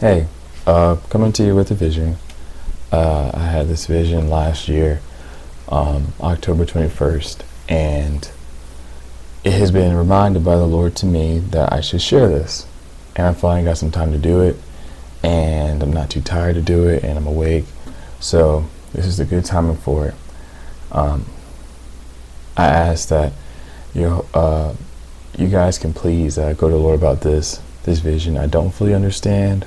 Hey, coming to you with a vision. I had this vision last year, October 21st, and it has been reminded by the Lord to me that I should share this. And I finally got some time to do it, and I'm not too tired to do it, and I'm awake. So this is a good timing for it. I ask that you guys can please go to the Lord about this vision. I don't fully understand.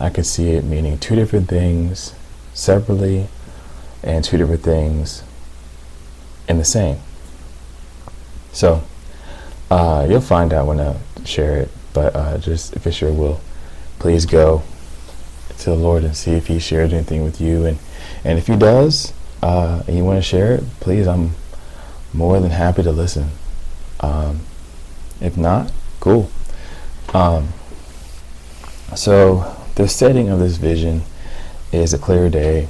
I could see it meaning two different things separately and two different things in the same. So you'll find out when I share it, but just if it's your will, please go to the Lord and see if He shared anything with you. And if He does, and you want to share it, please, I'm more than happy to listen. If not, cool. So the setting of this vision is a clear day.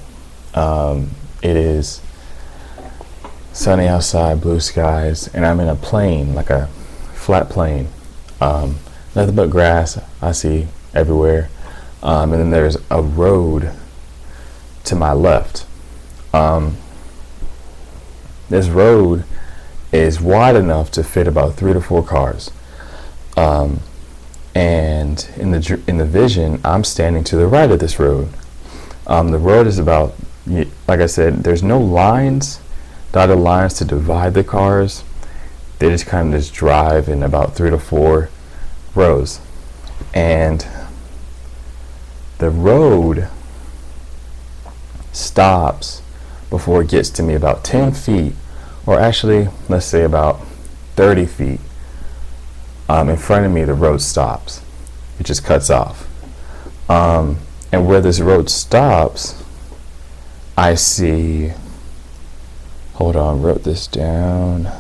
It is sunny outside, blue skies, and I'm in a plane, like a flat plane. Nothing but grass I see everywhere. And then there's a road to my left. This road is wide enough to fit about 3 to 4 cars. And in the vision, I'm standing to the right of this road. The road is about, like I said, there's no dotted lines to divide the cars. They just kind of just drive in about 3 to 4 rows. And the road stops before it gets to me about 10 feet, or actually, let's say about 30 feet. In front of me, the road stops. It just cuts off. And where this road stops, I see, hold on, wrote this down.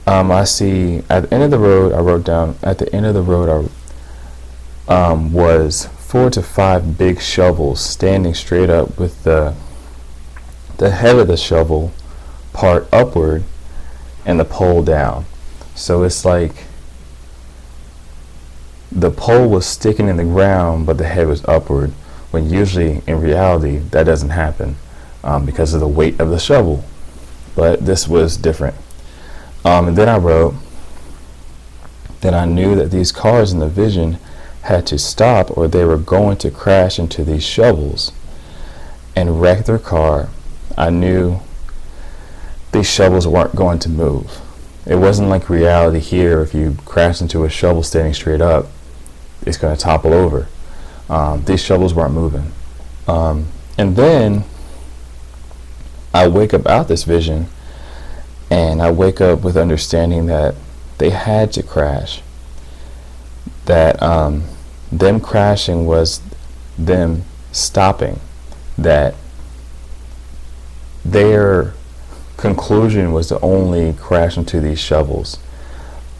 I see at the end of the road, I wrote down, at the end of the road was 4 to 5 big shovels standing straight up with the head of the shovel part upward and the pole down. So it's like the pole was sticking in the ground, but the head was upward, when usually in reality that doesn't happen because of the weight of the shovel. But this was different. And then I wrote that I knew that these cars in the vision had to stop or they were going to crash into these shovels and wreck their car. I knew these shovels weren't going to move. It wasn't like reality here. If you crash into a shovel standing straight up, it's going to topple over. These shovels weren't moving. And then I wake up out this vision, and I wake up with understanding that they had to crash. That them crashing was them stopping. That their conclusion was to only crash into these shovels.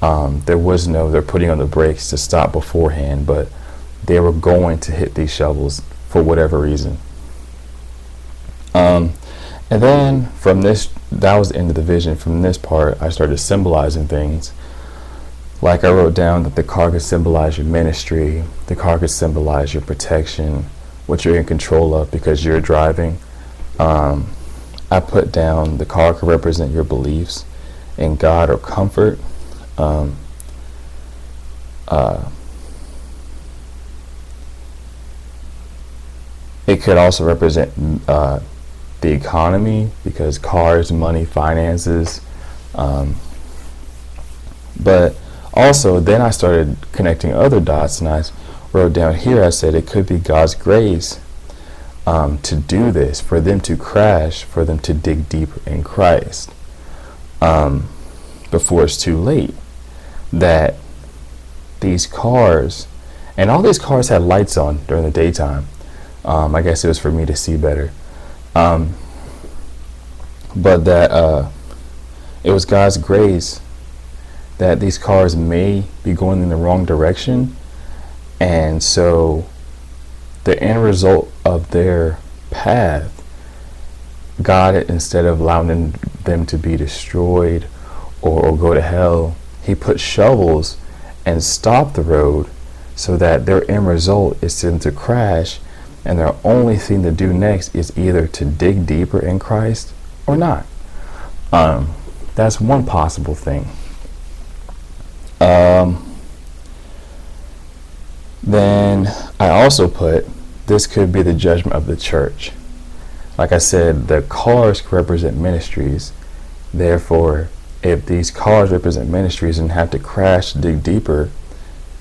There was no, they're putting on the brakes to stop beforehand, but they were going to hit these shovels for whatever reason. And then from this, that was the end of the vision. From this part, I started symbolizing things. Like I wrote down that the car could symbolize your ministry, the car could symbolize your protection, what you're in control of because you're driving. I put down the car could represent your beliefs in God or comfort. It could also represent the economy, because cars, money, finances. But also then I started connecting other dots, and I wrote down here, I said it could be God's grace to do this, for them to crash, for them to dig deeper in Christ before it's too late. That these cars, and all these cars had lights on during the daytime. I guess it was for me to see better. But that it was God's grace that these cars may be going in the wrong direction, and so the end result of their path, God, instead of allowing them to be destroyed or go to hell, He put shovels and stop the road, so that their end result is for them to crash, and their only thing to do next is either to dig deeper in Christ or not. That's one possible thing. Then I also put, this could be the judgment of the church. Like I said, the cars represent ministries. Therefore, if these cars represent ministries and have to crash to dig deeper,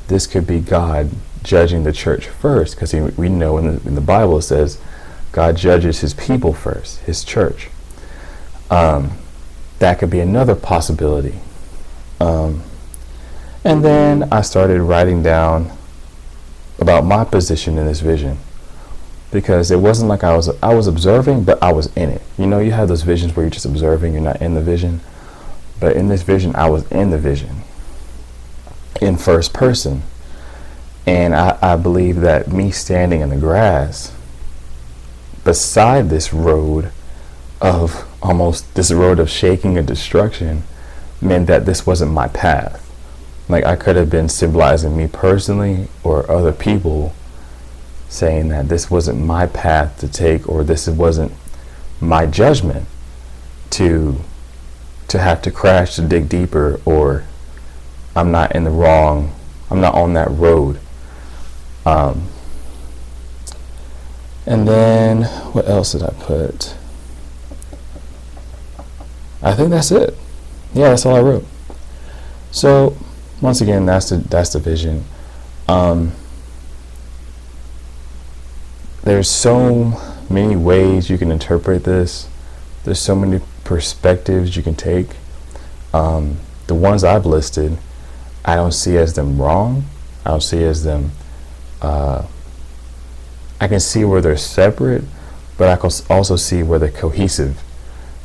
this could be God judging the church first, because we know in the Bible it says God judges his people first, his church. That could be another possibility. And then I started writing down about my position in this vision, because it wasn't like I was observing, but I was in it. You know, you have those visions where you're just observing, you're not in the vision. But in this vision, I was in the vision, in first person. And I believe that me standing in the grass beside this road of shaking and destruction meant that this wasn't my path. Like, I could have been symbolizing me personally or other people, saying that this wasn't my path to take, or this wasn't my judgment to have to crash to dig deeper, or I'm not on that road. And then what else did I put? I think that's it. Yeah, that's all I wrote. So once again, that's the vision. There's so many ways you can interpret this. There's so many perspectives you can take. The ones I've listed, I don't see as them wrong. I don't see as them, I can see where they're separate, but I can also see where they're cohesive,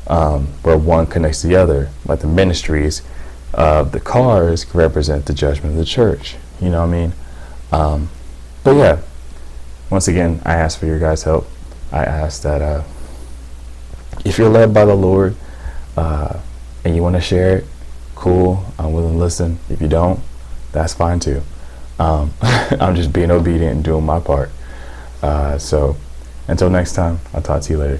where one connects the other. Like the ministries, the cars represent the judgment of the church. You know what I mean? But yeah, once again, I ask for your guys' help. I ask that if you're led by the Lord and you want to share it, cool, I'm willing to listen. If you don't, that's fine too. I'm just being obedient and doing my part. So until next time, I'll talk to you later.